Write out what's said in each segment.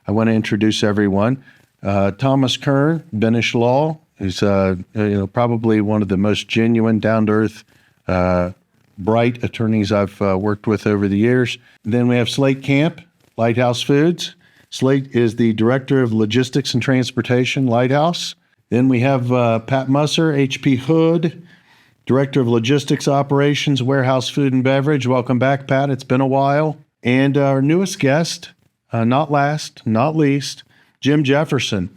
I want to introduce everyone. Thomas Kern, Benish Law, who's probably one of the most genuine, down-to-earth, bright attorneys I've worked with over the years. Then we have Slate Camp, Lighthouse Foods. Slate is the Director of Logistics and Transportation, Lighthouse. Then we have Pat Musser, HP Hood, Director of Logistics Operations, Warehouse Food and Beverage. Welcome back, Pat. It's been a while. And our newest guest, not last, not least, Jim Jefferson,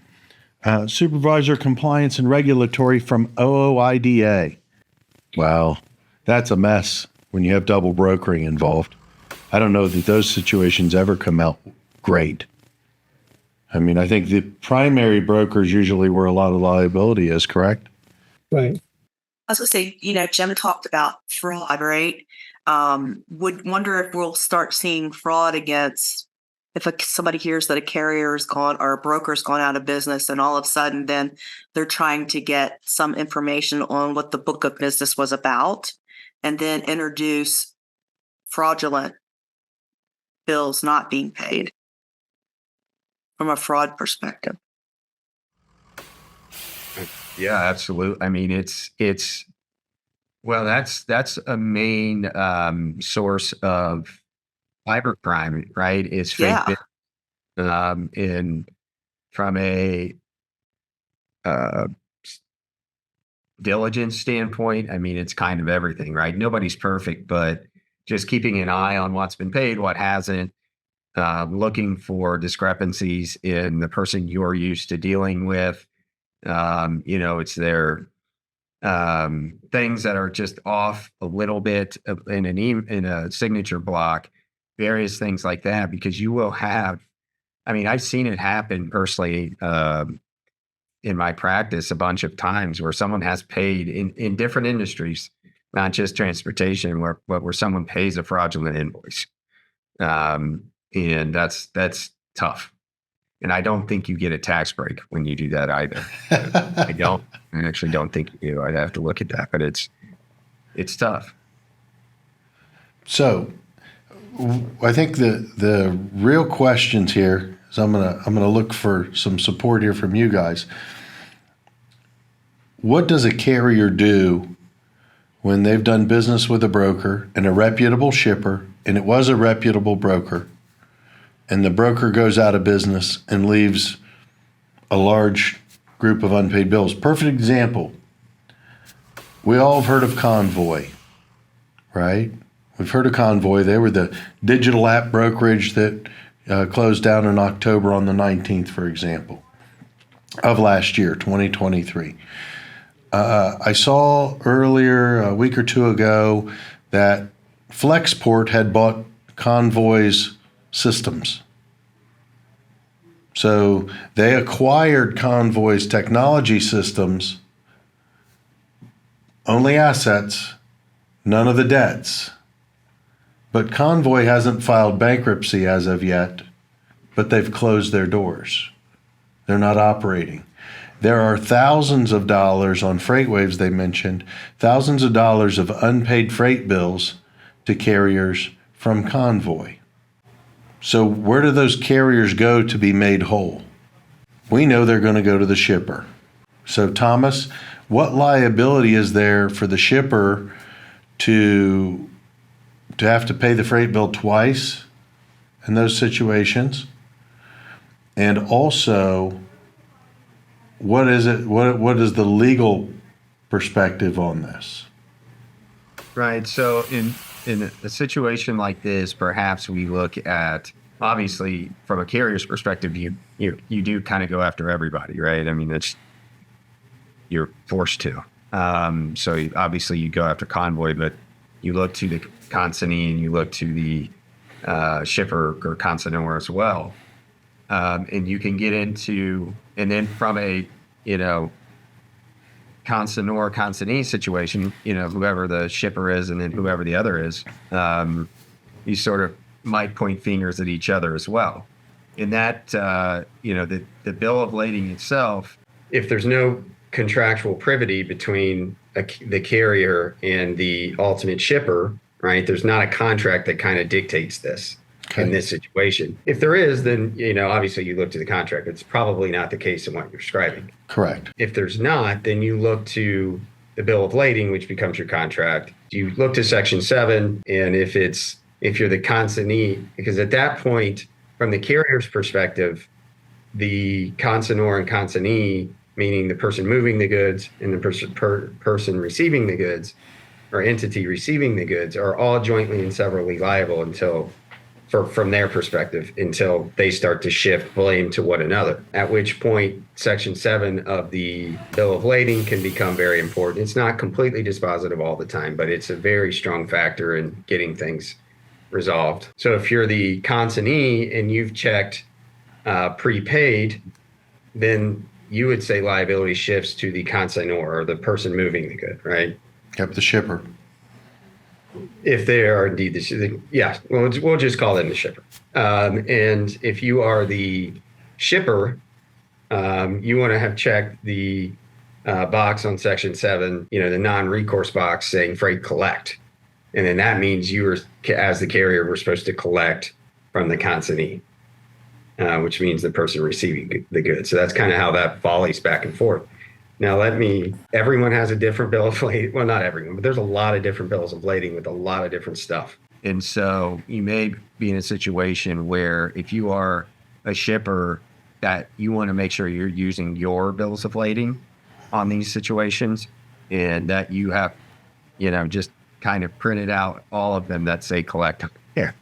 Supervisor Compliance and Regulatory from OOIDA. Wow, that's a mess when you have double brokering involved. I don't know that those situations ever come out great. I mean, I think the primary broker is usually where a lot of liability is, correct? Right. I was going to say, Jim talked about fraud, right? Would wonder if we'll start seeing fraud against if somebody hears that a carrier is gone or a broker's gone out of business, and all of a sudden then they're trying to get some information on what the book of business was about and then introduce fraudulent bills not being paid from a fraud perspective. Yeah, absolutely. I mean, that's a main source of cybercrime, right? Is fake and from a diligence standpoint, I mean, it's kind of everything, right? Nobody's perfect, but just keeping an eye on what's been paid, what hasn't, looking for discrepancies in the person you're used to dealing with. It's their things that are just off a little bit in a signature block, various things like that, because you will have, I mean, I've seen it happen personally in my practice a bunch of times where someone has paid in different industries, not just transportation, where someone pays a fraudulent invoice. And that's tough. And I don't think you get a tax break when you do that either. I actually don't think you do. I'd have to look at that, but it's tough. So I think the real questions here is I'm gonna look for some support here from you guys. What does a carrier do when they've done business with a broker and a reputable shipper, and it was a reputable broker, and the broker goes out of business and leaves a large group of unpaid bills? Perfect example. We all have heard of Convoy, right? We've heard of Convoy. They were the digital app brokerage that closed down in October on the 19th, for example, of last year, 2023. I saw earlier, a week or two ago, that Flexport had bought Convoy's systems. So they acquired Convoy's technology systems, only assets, none of the debts. But Convoy hasn't filed bankruptcy as of yet, but they've closed their doors. They're not operating. There are thousands of dollars on FreightWaves, they mentioned, thousands of dollars of unpaid freight bills to carriers from Convoy. So where do those carriers go to be made whole? We know they're going to go to the shipper. So Thomas, what liability is there for the shipper to have to pay the freight bill twice in those situations? And also, what is the legal perspective on this? Right. So in a situation like this, perhaps we look at, obviously from a carrier's perspective, you do kind of go after everybody, right? I mean, you're forced to. So obviously you go after Convoy, but you look to the consignee and you look to the shipper or consignor as well. And you can get into, and then from a, consignor, consignee situation, whoever the shipper is and then whoever the other is, you sort of might point fingers at each other as well. In that, the bill of lading itself, if there's no contractual privity between the carrier and the ultimate shipper, right, there's not a contract that kind of dictates this. in this situation. If there is, then, obviously you look to the contract. It's probably not the case in what you're describing. Correct. If there's not, then you look to the bill of lading, which becomes your contract. You look to Section 7, and if you're the consignee, because at that point, from the carrier's perspective, the consignor and consignee, meaning the person moving the goods and the person receiving the goods, or entity receiving the goods, are all jointly and severally liable from their perspective, until they start to shift blame to one another. At which point, Section 7 of the bill of lading can become very important. It's not completely dispositive all the time, but it's a very strong factor in getting things resolved. So if you're the consignee and you've checked prepaid, then you would say liability shifts to the consignor, or the person moving the good, right? Yep, the shipper. If they are indeed we'll just call them the shipper. And if you are the shipper, you want to have checked the box on Section 7, the non-recourse box saying freight collect. And then that means as the carrier, we're supposed to collect from the consignee, which means the person receiving the goods. So that's kind of how that volleys back and forth. Now, everyone has a different bill of lading. Well, not everyone, but there's a lot of different bills of lading with a lot of different stuff. And so you may be in a situation where, if you are a shipper, that you want to make sure you're using your bills of lading on these situations, and that you have, just kind of printed out all of them that say collect here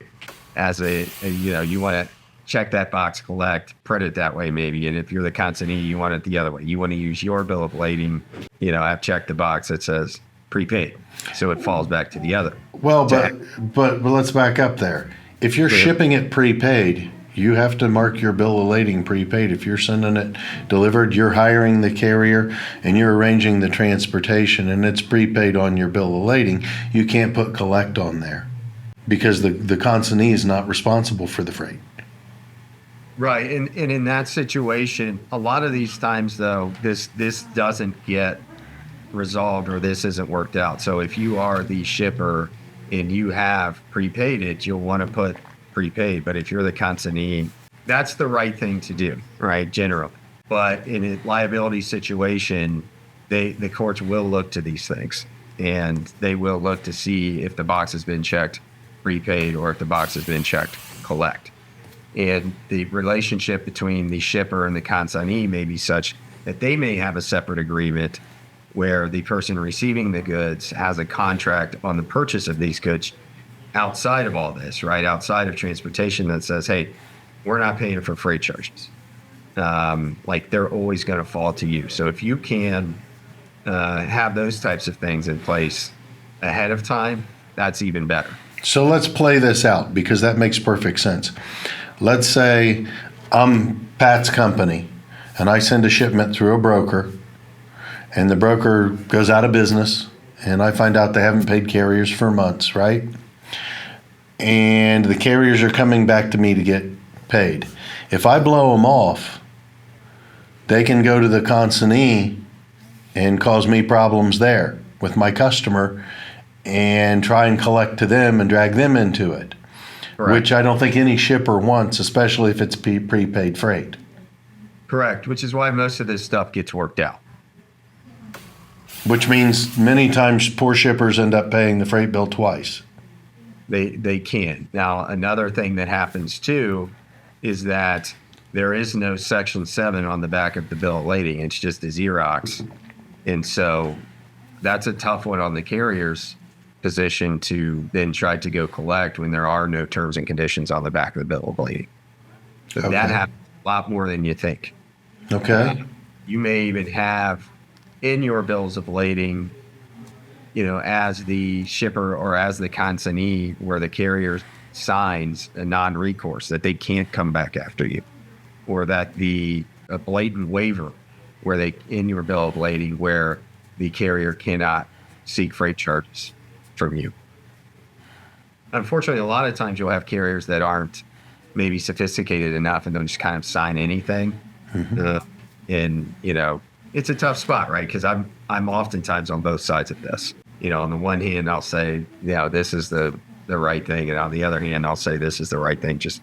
as you want to check that box, collect, print it that way maybe. And if you're the consignee, you want it the other way. You want to use your bill of lading, I've checked the box that says prepaid. So it falls back to the other. Well, but let's back up there. If you're shipping it prepaid, you have to mark your bill of lading prepaid. If you're sending it delivered, you're hiring the carrier and you're arranging the transportation, and it's prepaid on your bill of lading, you can't put collect on there, because the consignee is not responsible for the freight. Right. And in that situation, a lot of these times, though, this doesn't get resolved, or this isn't worked out. So if you are the shipper and you have prepaid it, you'll want to put prepaid. But if you're the consignee, that's the right thing to do, right, generally. But in a liability situation, the courts will look to these things, and they will look to see if the box has been checked prepaid or if the box has been checked collect. And the relationship between the shipper and the consignee may be such that they may have a separate agreement where the person receiving the goods has a contract on the purchase of these goods outside of all this, right? Outside of transportation, that says, hey, we're not paying for freight charges. They're always going to fall to you. So if you can have those types of things in place ahead of time, that's even better. So let's play this out, because that makes perfect sense. Let's say I'm Pat's company and I send a shipment through a broker, and the broker goes out of business, and I find out they haven't paid carriers for months, right? And the carriers are coming back to me to get paid. If I blow them off, they can go to the consignee and cause me problems there with my customer and try and collect to them and drag them into it. Correct. Which I don't think any shipper wants, especially if it's prepaid freight. Correct, which is why most of this stuff gets worked out. Which means many times poor shippers end up paying the freight bill twice. They can. Now, another thing that happens too is that there is no Section 7 on the back of the bill of lading. It's just a Xerox. And so that's a tough one on the carrier's position to then try to go collect when there are no terms and conditions on the back of the bill of lading. So Okay. that happens a lot more than you think. Okay. You may even have in your bills of lading, as the shipper or as the consignee, where the carrier signs a non-recourse that they can't come back after you, or that a blatant waiver where they in your bill of lading where the carrier cannot seek freight charges from you. Unfortunately, a lot of times you'll have carriers that aren't maybe sophisticated enough and they'll just kind of sign anything. Mm-hmm. And it's a tough spot, right? Because I'm oftentimes on both sides of this. On the one hand, I'll say, this is the the right thing. And on the other hand, I'll say this is the right thing, just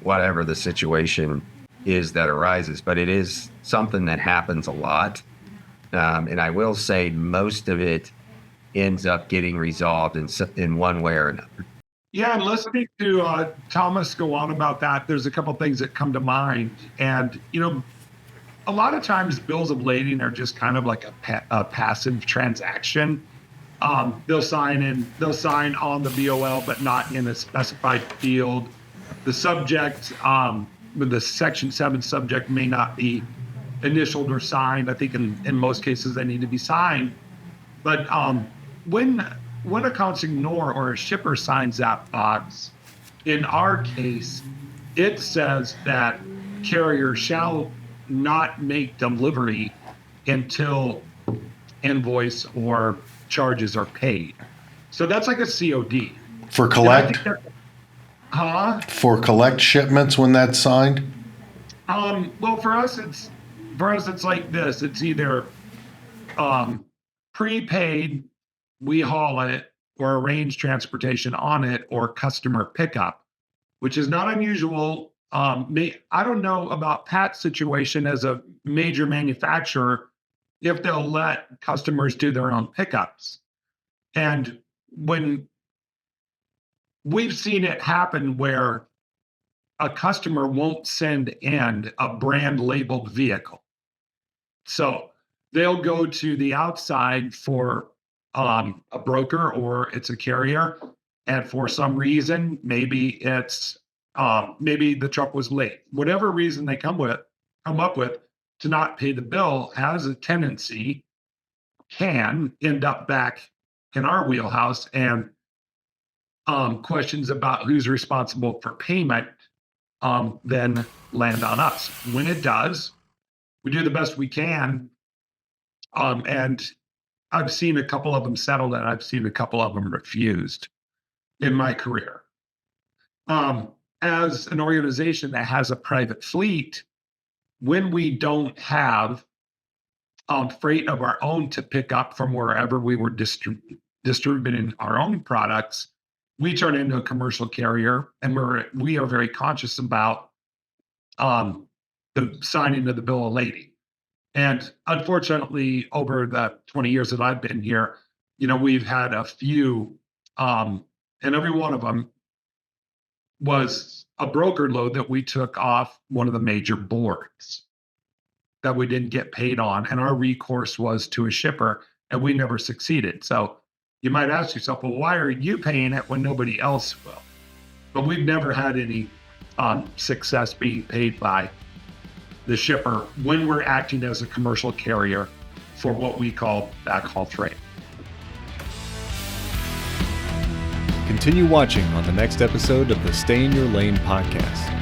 whatever the situation is that arises. But it is something that happens a lot. And I will say most of it ends up getting resolved in one way or another. Yeah, and listening to Thomas go on about that, there's a couple things that come to mind. And, a lot of times bills of lading are just kind of like a passive transaction. They'll sign on the BOL, but not in a specified field. The subject, with the Section 7 subject may not be initialed or signed. I think in most cases they need to be signed. But when a consignor or a shipper signs that box, in our case, it says that carrier shall not make delivery until invoice or charges are paid. So that's like a COD. For collect? For collect shipments when that's signed? Well, for us it's like this. It's either prepaid, we haul it, or arrange transportation on it, or customer pickup, which is not unusual. I don't know about Pat's situation as a major manufacturer, if they'll let customers do their own pickups. And when we've seen it happen where a customer won't send in a brand labeled vehicle. So they'll go to the outside for a broker or it's a carrier. And for some reason, maybe maybe the truck was late. Whatever reason they come up with to not pay the bill has a tendency, can end up back in our wheelhouse, and questions about who's responsible for payment then land on us. When it does, we do the best we can. And I've seen a couple of them settled and I've seen a couple of them refused in my career. As an organization that has a private fleet, when we don't have freight of our own to pick up from wherever we were distributing our own products, we turn into a commercial carrier, and we are very conscious about the signing of the bill of lading. And unfortunately, over the 20 years that I've been here, we've had a few, and every one of them was a broker load that we took off one of the major boards that we didn't get paid on. And our recourse was to a shipper, and we never succeeded. So you might ask yourself, well, why are you paying it when nobody else will? But we've never had any success being paid by the shipper when we're acting as a commercial carrier for what we call backhaul freight. Continue watching on the next episode of the Stay in Your Lane podcast.